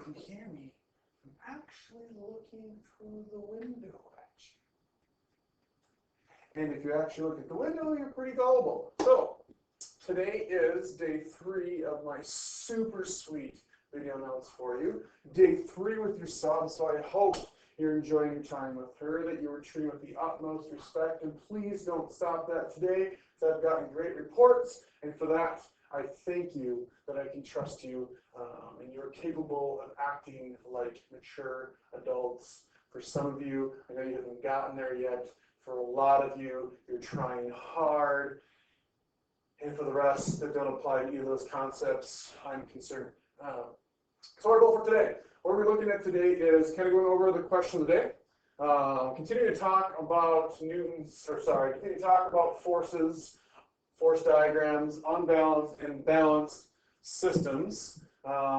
can hear me, I'm actually looking through the window at you. And if you actually look at the window, you're pretty gullible. So, today is day 3 of my super sweet video notes for you. Day 3 with your son, so I hope you're enjoying your time with her, that you were treated with the utmost respect, and please don't stop that today, because I've gotten great reports, and for that, I thank you that I can trust you, and you're capable of acting like mature adults. For some of you, I know you haven't gotten there yet. For a lot of you, you're trying hard, and for the rest that don't apply to either of those concepts, I'm concerned. So our goal for today, what we're looking at today is kind of going over the question of the day. Continue to talk about continue to talk about forces, force diagrams, unbalanced and balanced systems,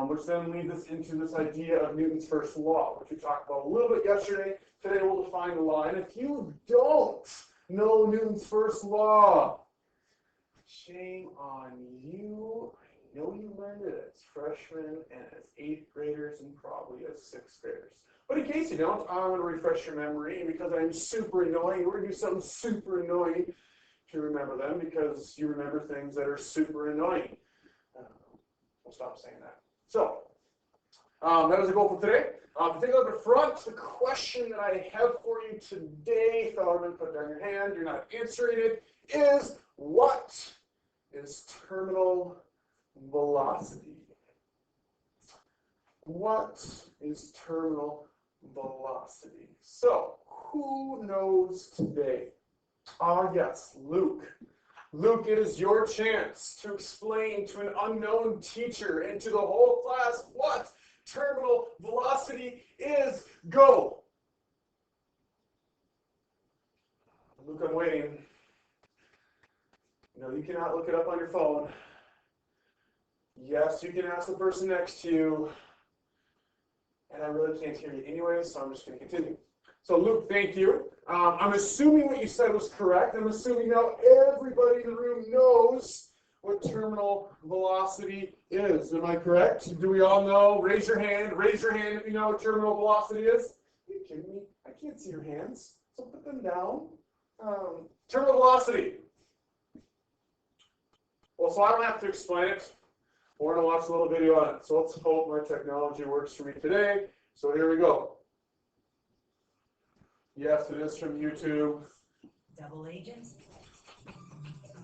which then leads us into this idea of Newton's first law, which we talked about a little bit yesterday. Today we'll define the law. And if you don't know Newton's first law, shame on you. I know you learned it as freshmen and as 8th graders and probably as 6th graders. But in case you don't, I'm going to refresh your memory, because I'm super annoying. We're going to do something super annoying to remember them, because you remember things that are super annoying. I'll stop saying that. So, that is the goal for today. To take a look at the front, the question that I have for you today, fellow, put down your hand, you're not answering it, is what is terminal velocity? What is terminal velocity? So, who knows today? Yes, Luke. Luke, it is your chance to explain to an unknown teacher and to the whole class what terminal velocity is. Go. Luke, I'm waiting. No, you cannot look it up on your phone. Yes, you can ask the person next to you. And I really can't hear you anyway, so I'm just going to continue. So Luke, thank you. I'm assuming what you said was correct. I'm assuming now everybody in the room knows what terminal velocity is. Am I correct? Do we all know? Raise your hand. Raise your hand if you know what terminal velocity is. Are you kidding me? I can't see your hands. So put them down. Terminal velocity. Well, so I don't have to explain it. We're going to watch a little video on it. So let's hope my technology works for me today. So here we go. Yes, it is from YouTube. Double agents.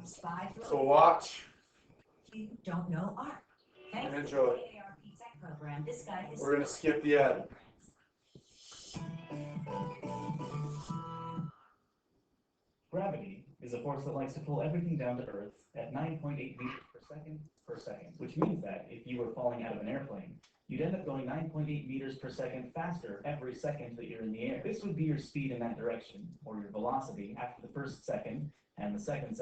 Spy. So watch. You don't know art. And enjoy. Tech program. This guy is. We're going to skip the ad. Gravity is a force that likes to pull everything down to Earth at 9.8 meters per second, which means that if you were falling out of an airplane, you'd end up going 9.8 meters per second faster every second that you're in the air. This would be your speed in that direction, or your velocity, after the first second, and the second,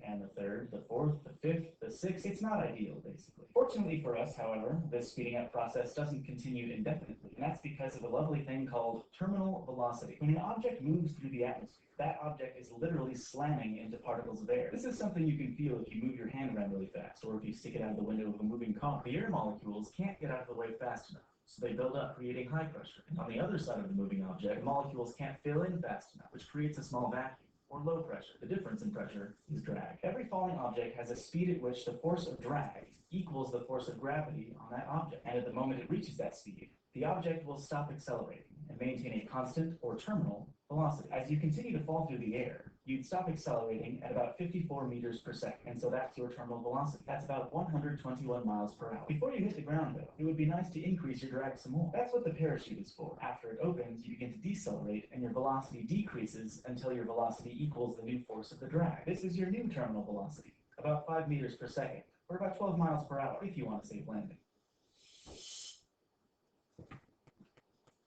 and the third, the fourth, the fifth, the sixth. It's not ideal, basically. Fortunately for us, however, this speeding up process doesn't continue indefinitely, and that's because of a lovely thing called terminal velocity. When an object moves through the atmosphere, that object is literally slamming into particles of air. This is something you can feel if you move your hand around really fast, or if you stick it out of the window of a moving car. The air molecules can't get out of the way fast enough, so they build up, creating high pressure. And on the other side of the moving object, the molecules can't fill in fast enough, which creates a small vacuum, or low pressure. The difference in pressure is drag. Every falling object has a speed at which the force of drag equals the force of gravity on that object. And at the moment it reaches that speed, the object will stop accelerating and maintain a constant or terminal velocity. As you continue to fall through the air, you'd stop accelerating at about 54 meters per second. And so that's your terminal velocity. That's about 121 miles per hour. Before you hit the ground, though, it would be nice to increase your drag some more. That's what the parachute is for. After it opens, you begin to decelerate, and your velocity decreases until your velocity equals the new force of the drag. This is your new terminal velocity, about 5 meters per second, or about 12 miles per hour, if you want to save landing.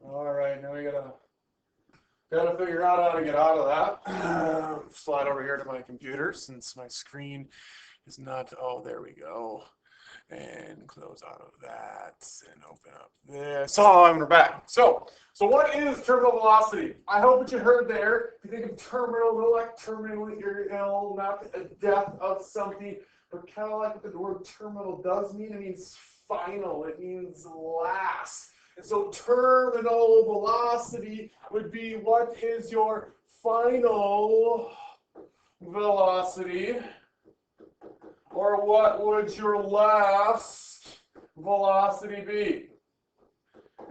All right, now we gotta figure out how to get out of that. Slide over here to my computer since my screen is not. Oh, there we go. And close out of that and open up this. Oh, and we're back. So what is terminal velocity? I hope what you heard there. If you think of terminal, like terminal, you're ill, not the death of something, but kind of like what the word terminal does mean. It means final. It means last. And so terminal velocity would be what is your final velocity, or what would your last velocity be?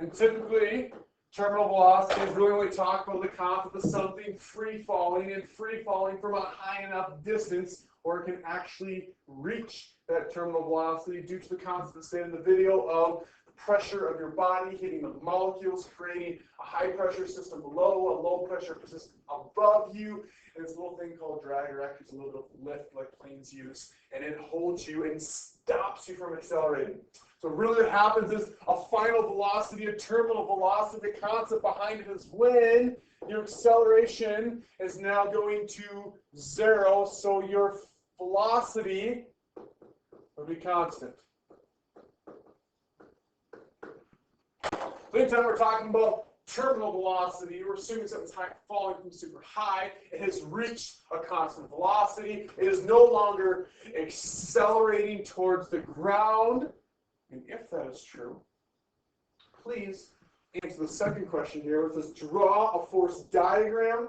And typically, terminal velocity is really only talk about the concept of something free falling and free falling from a high enough distance, or it can actually reach that terminal velocity due to the concept of saying in the video of the pressure of your body hitting the molecules, creating a high pressure system below, a low pressure system above you, and this little thing called drag, or actually it's a little bit of lift like planes use, and it holds you and stops you from accelerating. So really what happens is a final velocity, a terminal velocity. The concept behind it is when your acceleration is now going to 0, so your velocity will be constant. Anytime we're talking about terminal velocity, we're assuming something's falling from super high. It has reached a constant velocity. It is no longer accelerating towards the ground. And if that is true, please answer the second question here, which is draw a force diagram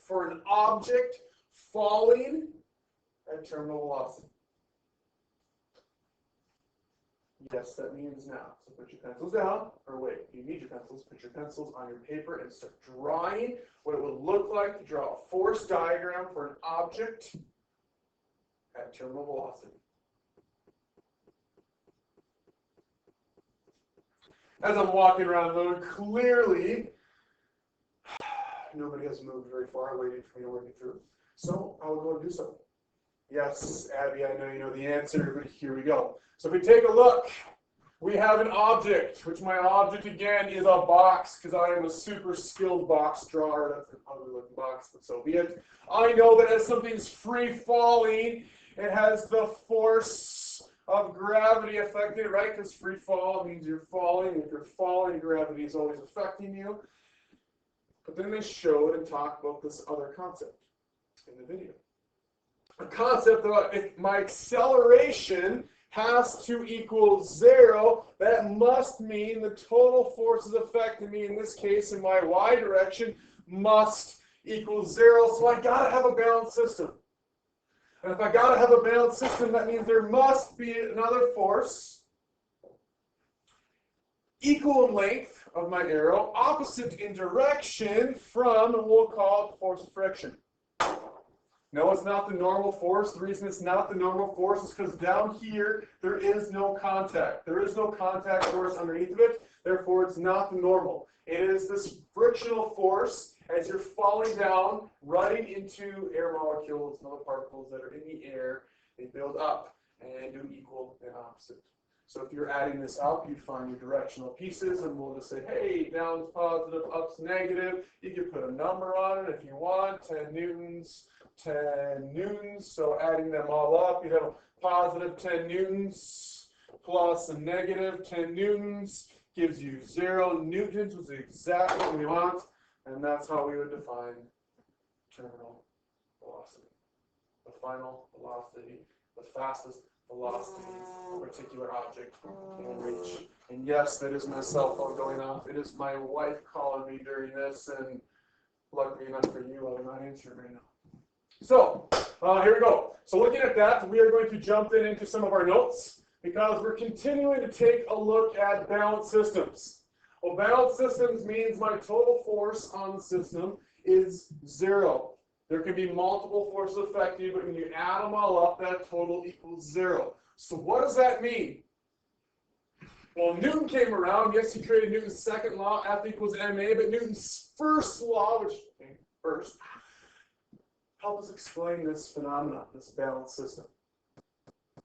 for an object falling at terminal velocity. Yes, that means now. So put your pencils down, or wait, you need your pencils. Put your pencils on your paper and start drawing what it would look like to draw a force diagram for an object at terminal velocity. As I'm walking around the room, clearly nobody has moved very far waiting for me to work it through. So I will go and do so. Yes, Abby, I know you know the answer, but here we go. So if we take a look, we have an object, which my object again is a box, because I am a super skilled box drawer. That's an ugly looking box, but so be it. I know that as something's free falling, it has the force of gravity affecting it, right? Because free fall means you're falling. If you're falling, gravity is always affecting you. But then they showed and talked about this other concept in the video. A concept that if my acceleration has to equal 0, that must mean the total forces affecting me, in this case in my y direction, must equal 0. So I gotta have a balanced system. And if I gotta have a balanced system, that means there must be another force equal in length of my arrow, opposite in direction from, and we'll call it force of friction. No, it's not the normal force. The reason it's not the normal force is because down here, there is no contact. There is no contact force underneath of it. Therefore, it's not the normal. It is this frictional force as you're falling down, running into air molecules and other particles that are in the air. They build up and do equal and opposite. So if you're adding this up, you find your directional pieces, and we'll just say, hey, down's positive, up's negative. You can put a number on it if you want, 10 newtons, 10 newtons. So adding them all up, you have a positive 10 newtons plus a negative 10 newtons gives you 0 newtons, which is exactly what we want. And that's how we would define terminal velocity. The final velocity, the fastest velocity a particular object can reach. And yes, that is my cell phone going off. It is my wife calling me during this, and luckily enough for you, I'm not answering right now. So, here we go. So looking at that, we are going to jump into some of our notes, because we're continuing to take a look at balanced systems. Well, balanced systems means my total force on the system is 0. There can be multiple forces affecting you, but when you add them all up, that total equals 0. So what does that mean? Well, Newton came around. Yes, he created Newton's second law, F equals ma, but Newton's first law, which first, help us explain this phenomenon, this balanced system.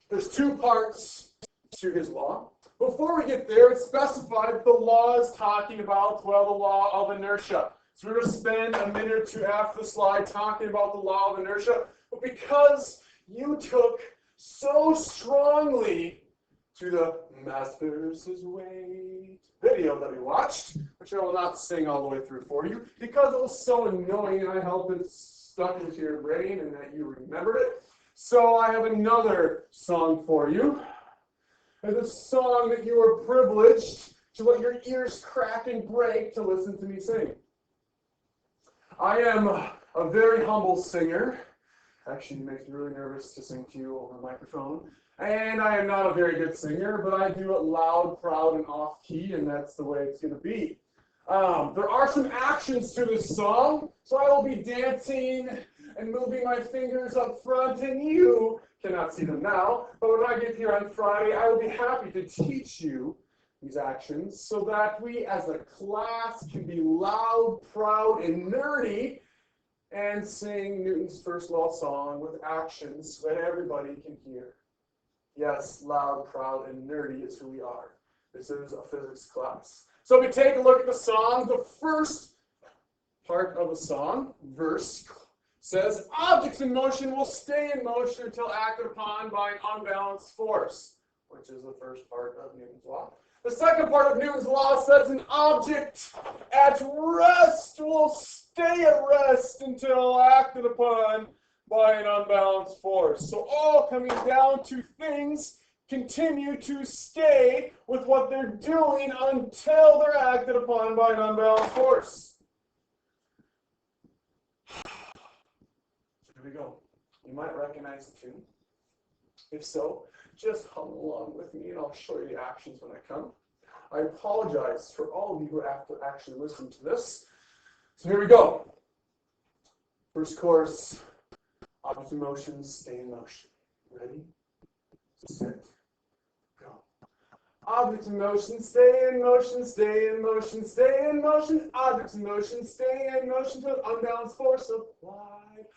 There's 2 parts to his law. Before we get there, it's specified that the law is talking about, well, the law of inertia. So we're going to spend a minute or 2 after the slide talking about the law of inertia. But because you took so strongly to the mass versus weight video that we watched, which I will not sing all the way through for you, because it was so annoying, and I hope it's stuck into your brain and that you remembered it. So I have another song for you. It's a song that you are privileged to let your ears crack and break to listen to me sing. I am a very humble singer. Actually, it makes me really nervous to sing to you over a microphone. And I am not a very good singer, but I do it loud, proud, and off-key, and that's the way it's going to be. There are some actions to this song, so I will be dancing and moving my fingers up front, and you cannot see them now, but when I get here on Friday, I will be happy to teach you these actions so that we as a class can be loud, proud, and nerdy and sing Newton's first law song with actions so that everybody can hear. Yes, loud, proud, and nerdy is who we are. This is a physics class. So if we take a look at the song, the first part of the song, verse, says, objects in motion will stay in motion until acted upon by an unbalanced force, which is the first part of Newton's law. The second part of Newton's law says an object at rest will stay at rest until acted upon by an unbalanced force. So all coming down to things continue to stay with what they're doing until they're acted upon by an unbalanced force. Here we go. You might recognize the tune. If so, just hum along with me and I'll show you the actions when I come. I apologize for all of you who have to actually listen to this. So here we go. First chorus, objects in motion, stay in motion. Ready? Set. Go. Objects in motion, stay in motion, stay in motion, stay in motion. Objects in motion, stay in motion to an unbalanced force applied.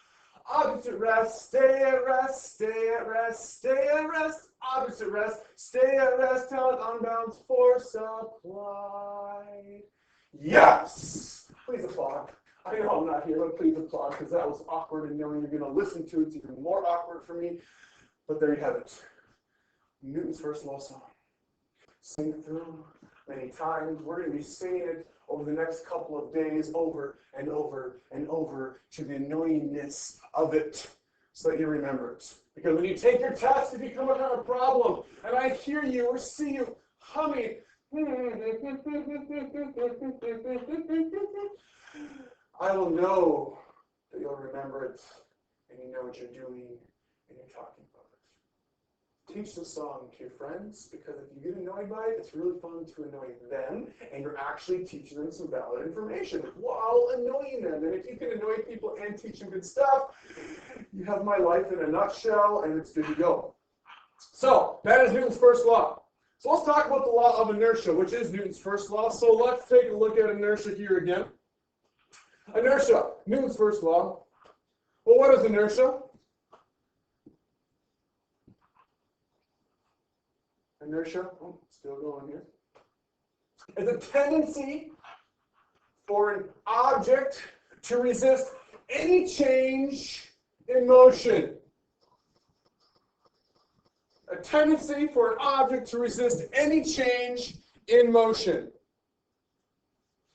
Objects at rest, stay at rest, stay at rest, stay at rest. Objects at rest, stay at rest till an unbalanced force applied. Yes! Please applaud. I know I'm not here, but please applaud because that was awkward, and knowing you're going to listen to it's even more awkward for me. But there you have it. Newton's first law song. Sing it through many times. We're going to be singing it over the next couple of days over and over and over to the annoyingness of it so that you remember it. Because when you take your test, if you come across a problem and I hear you or see you humming, I will know that you'll remember it and you know what you're doing and you're talking about it. Teach the song to your friends, because if you get annoyed by it, it's really fun to annoy them, and you're actually teaching them some valid information while annoying them. And if you can annoy people and teach them good stuff, you have my life in a nutshell, and it's good to go. So that is Newton's first law. So let's talk about the law of inertia, which is Newton's first law. So let's take a look at inertia here again. Inertia, Newton's first law. Well, what is inertia? Inertia, still going here, is a tendency for an object to resist any change in motion. A tendency for an object to resist any change in motion.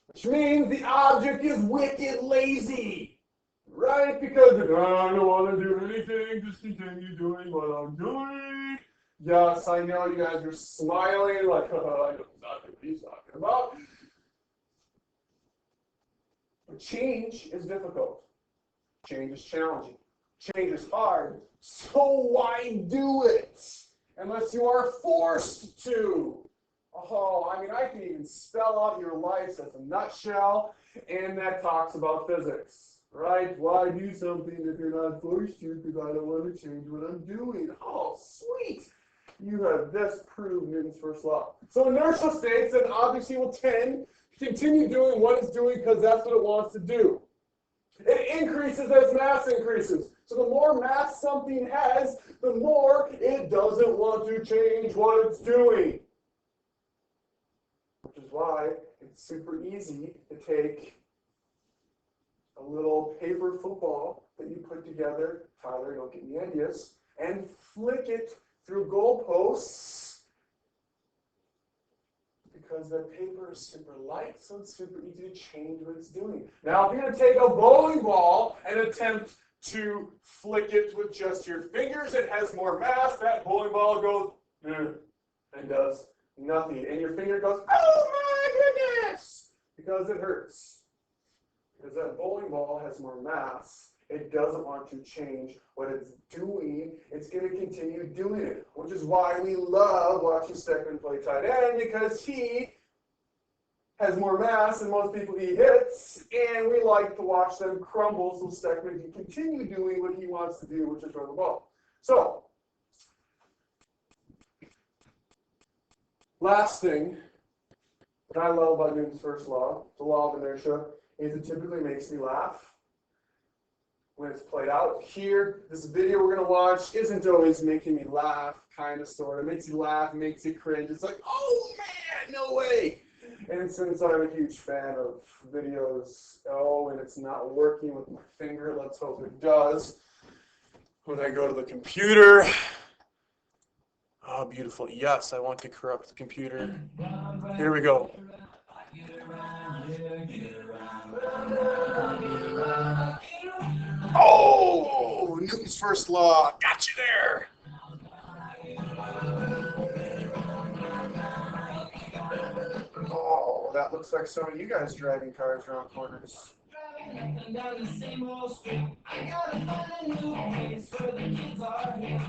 Which means the object is wicked lazy, right? Because I don't want to do anything, just continue doing what I'm doing. Yes, I know you guys are smiling like, I know exactly what he's talking about. But change is difficult. Change is challenging. Change is hard. So why do it? Unless you are forced to. Oh, I mean, I can even spell out your life as a nutshell, and that talks about physics, right? Why do something if you're not forced to, because I don't want to change what I'm doing? Oh, sweet! You have disproved Newton's first law. So inertia states that an object will tend to continue doing what it's doing because that's what it wants to do. It increases as mass increases. So the more mass something has, the more it doesn't want to change what it's doing. Which is why it's super easy to take a little paper football that you put together, Tyler, don't get me ideas, and flick it through goalposts, because the paper is super light, so it's super easy to change what it's doing. Now, if you're going to take a bowling ball and attempt to flick it with just your fingers, it has more mass. That bowling ball goes and does Nothing. And your finger goes, oh my goodness, because it hurts. Because that bowling ball has more mass. It doesn't want to change what it's doing. It's going to continue doing it, which is why we love watching Steckman play tight end, because he has more mass than most people he hits, and we like to watch them crumble so Steckman can continue doing what he wants to do, which is run the ball. So, last thing that I love about Newton's first law, the law of inertia, is it typically makes me laugh when it's played out. Here, this video we're going to watch isn't always making me laugh, kind of, sort of. It makes you laugh, makes you cringe. It's like, oh man, no way. And since I'm a huge fan of videos, and it's not working with my finger, let's hope it does. When I go to the computer, oh, beautiful. Yes, I want to corrupt the computer. Here we go. Oh, Newton's first law. Got you there. Oh, that looks like some of you guys driving cars around corners. Down the same old street. I gotta find a new place where the kids are here.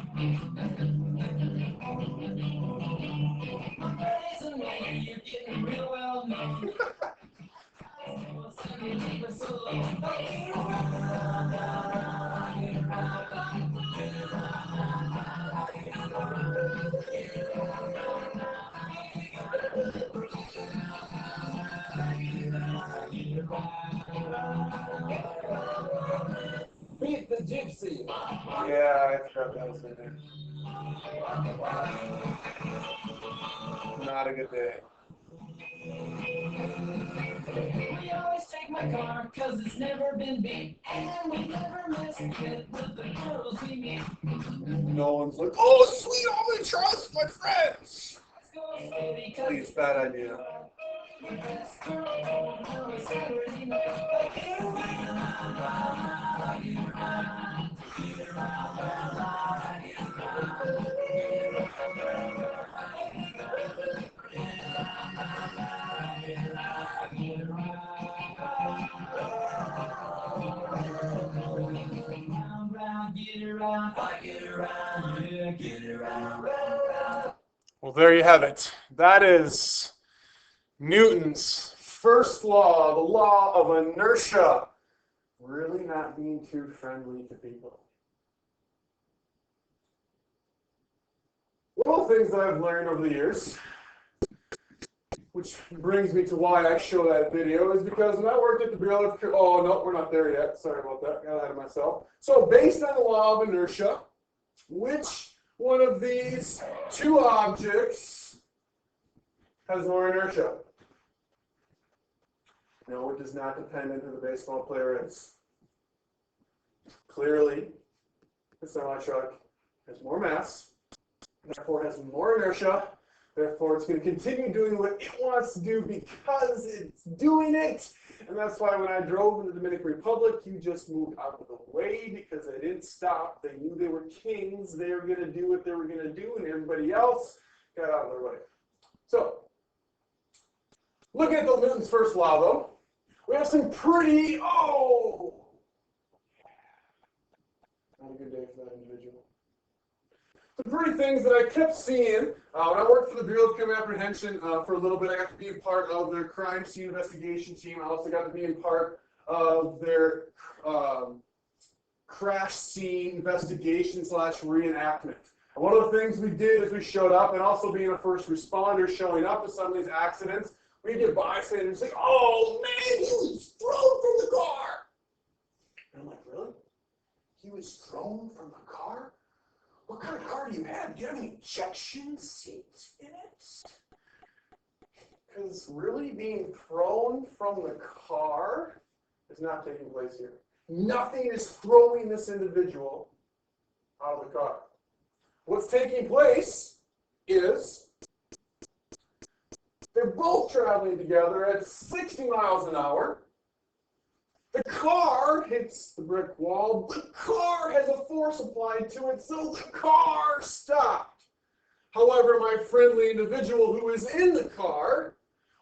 You're getting real well known. Beat the gypsy. Yeah, I forgot that was in there. Not a good day. We always take my car, cause it's never been beat. And we never miss a hit with the girls we meet. No one's like, oh, sweet, only trust my friends. Please, bad idea. Well, there you have it. That is Newton's first law, the law of inertia. Really not being too friendly to people. One of the things that I've learned over the years, which brings me to why I show that video, is because when I worked at the Bureau of, oh no, we're not there yet. Sorry about that. Got ahead of myself. So based on the law of inertia, which one of these two objects has more inertia? No, it does not depend on who the baseball player is. Clearly, the semi-truck has more mass, therefore has more inertia, therefore it's going to continue doing what it wants to do because it's doing it. And that's why when I drove in the Dominican Republic, you just moved out of the way because they didn't stop. They knew they were kings. They were going to do what they were going to do, and everybody else got out of their way. So, looking at the Newton's first law, though, we have some pretty, not a good day for that individual. The pretty things that I kept seeing when I worked for the Bureau of Criminal Apprehension for a little bit. I got to be a part of their crime scene investigation team. I also got to be a part of their crash scene investigation / reenactment. And one of the things we did is we showed up, and also being a first responder showing up to some of these accidents, we get bystanders like, oh man, he was thrown from the car. And I'm like, really? He was thrown from the car? What kind of car do you have? Do you have an ejection seat in it? Because really being thrown from the car is not taking place here. Nothing is throwing this individual out of the car. What's taking place is they're both traveling together at 60 miles an hour. The car hits the brick wall. The car has a force applied to it, so the car stopped. However, my friendly individual who is in the car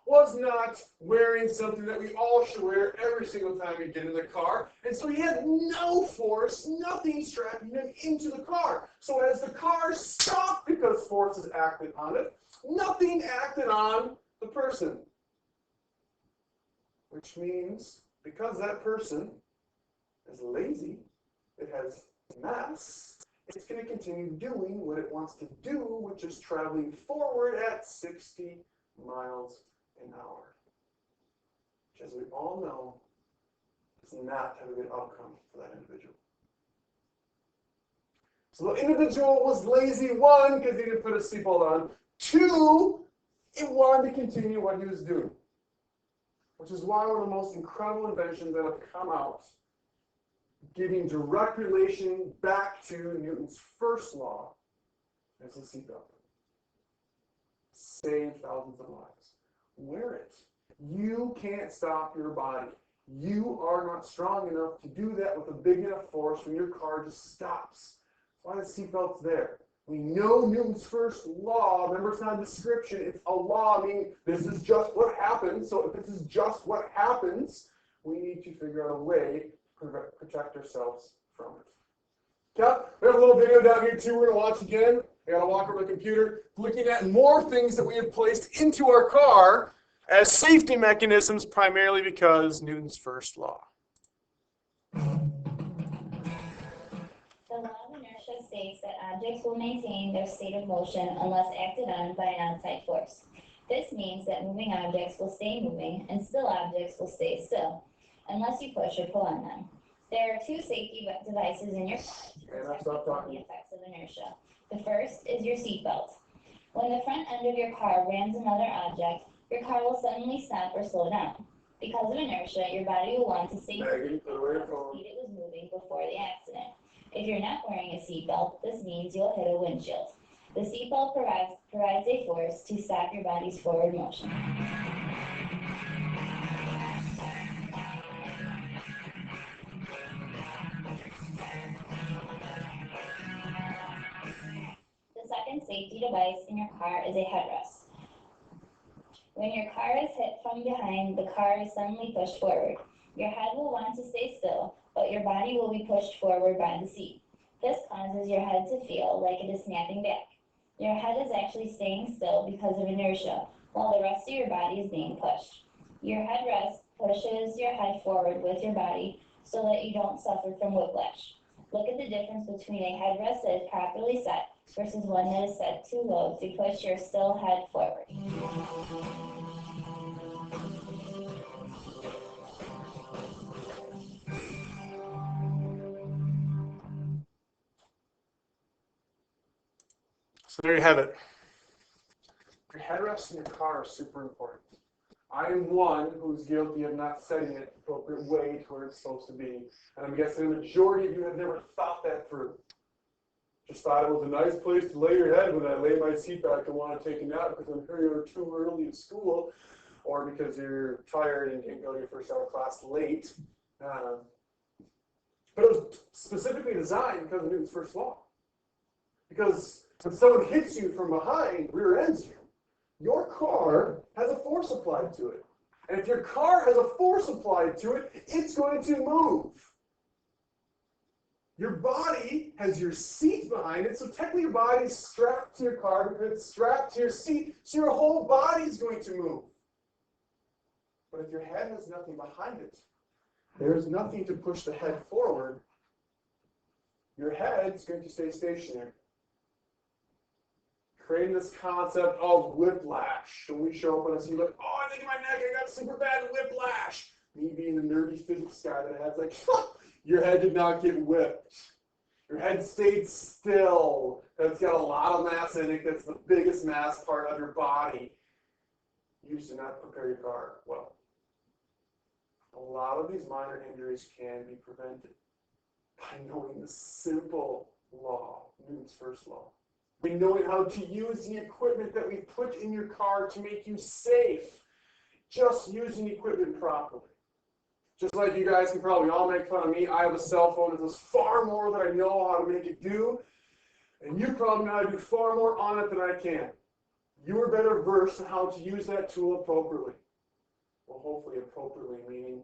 was not wearing something that we all should wear every single time we get in the car. And so he had no force, nothing strapping him into the car. So as the car stopped because forces acted on it, nothing acted on the person. Which means because that person is lazy, it has mass, it's going to continue doing what it wants to do, which is traveling forward at 60 miles an hour. Which, as we all know, does not have a good outcome for that individual. So the individual was lazy, one, because he didn't put a seatbelt on. Two, it wanted to continue what he was doing. Which is why one of the most incredible inventions that have come out, giving direct relation back to Newton's first law, is the seatbelt. Save thousands of lives. Wear it. You can't stop your body. You are not strong enough to do that with a big enough force when your car just stops. That's why the seatbelt's there. We know Newton's first law. Remember, it's not a description, it's a law. I mean, this is just what happens. So if this is just what happens, we need to figure out a way to protect ourselves from it. Okay, we have a little video down here too we're going to watch again. I got to walk over the computer, looking at more things that we have placed into our car as safety mechanisms, primarily because Newton's first law. The law of inertia states that objects will maintain their state of motion unless acted on by an outside force. This means that moving objects will stay moving and still objects will stay still, unless you push or pull on them. There are two safety devices in your car to protect you from the effects of inertia. The first is your seatbelt. When the front end of your car rams another object, your car will suddenly stop or slow down. Because of inertia, your body will want to stay at the speed it was moving before the accident. If you're not wearing a seatbelt, this means you'll hit a windshield. The seatbelt provides a force to stop your body's forward motion. The second safety device in your car is a headrest. When your car is hit from behind, the car is suddenly pushed forward. Your head will want to stay still, but your body will be pushed forward by the seat. This causes your head to feel like it is snapping back. Your head is actually staying still because of inertia, while the rest of your body is being pushed. Your headrest pushes your head forward with your body so that you don't suffer from whiplash. Look at the difference between a headrest that is properly set versus one that is set too low to push your still head forward. So there you have it. Your headrest in your car is super important. I am one who's guilty of not setting it the appropriate way to where it's supposed to be. And I'm guessing the majority of you have never thought that through. Just thought it was a nice place to lay your head when I lay my seat back and want to take a nap because I'm here too early to school, or because you're tired and can't go to your first hour class late. But it was specifically designed because of Newton's first law. Because when someone hits you from behind, rear ends you, your car has a force applied to it. And if your car has a force applied to it, it's going to move. Your body has your seat behind it, so technically your body is strapped to your car because it's strapped to your seat, so your whole body is going to move. But if your head has nothing behind it, there's nothing to push the head forward, your head's going to stay stationary. Creating this concept of whiplash. When we show up and I see, like, oh, I think in my neck, I got super bad whiplash. Me being the nerdy physics guy that has like, your head did not get whipped. Your head stayed still. That's got a lot of mass in it. That's the biggest mass part of your body. You just did not prepare your car well. A lot of these minor injuries can be prevented by knowing the simple law, Newton's first law. By knowing how to use the equipment that we put in your car to make you safe. Just using the equipment properly. Just like you guys can probably all make fun of me, I have a cell phone that does far more than I know how to make it do. And you probably know how to do far more on it than I can. You are better versed on how to use that tool appropriately. Well, hopefully appropriately, meaning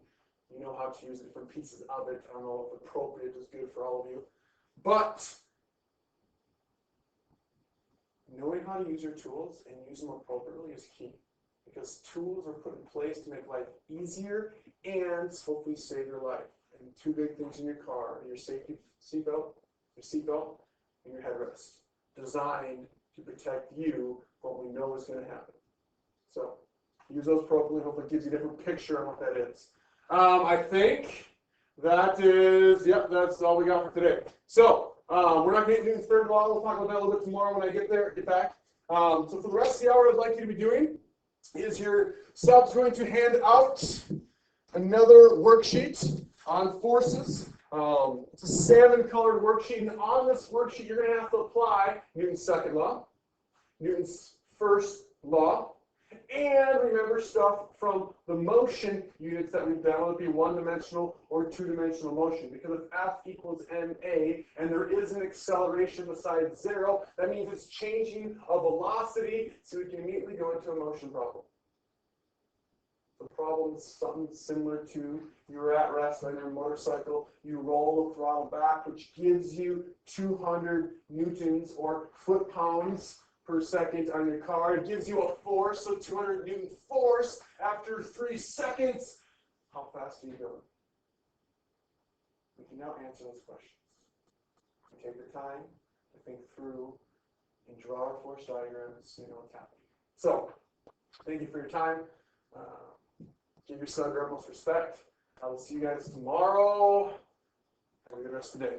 you know how to use different pieces of it. I don't know if appropriate is good for all of you. But knowing how to use your tools and use them appropriately is key. Because tools are put in place to make life easier and hopefully save your life. And two big things in your car are your safety seatbelt, and your headrest. Designed to protect you from what we know is going to happen. So use those appropriately. Hopefully it gives you a different picture on what that is. I think that is, yep, that's all we got for today. So we're not getting Newton's third law. We'll talk about that a little bit tomorrow when I get back. So for the rest of the hour, I'd like you to be doing is your sub's going to hand out another worksheet on forces. It's a 7-colored worksheet, and on this worksheet, you're going to have to apply Newton's second law, Newton's first law, and remember stuff from the motion units that we've done, whether it be one-dimensional or two-dimensional motion. Because if F equals ma, and there is an acceleration besides 0, that means it's changing a velocity, so we can immediately go into a motion problem. The problem is something similar to you're at rest on your motorcycle, you roll the throttle back, which gives you 200 newtons or foot-pounds per second on your car. It gives you a force, so 200 Newton force after 3 seconds. How fast are you going? We can now answer those questions. You take your time to think through and draw our force diagrams so you know what's happening. So, thank you for your time. Give your son your utmost respect. I will see you guys tomorrow. Have a good rest of the day.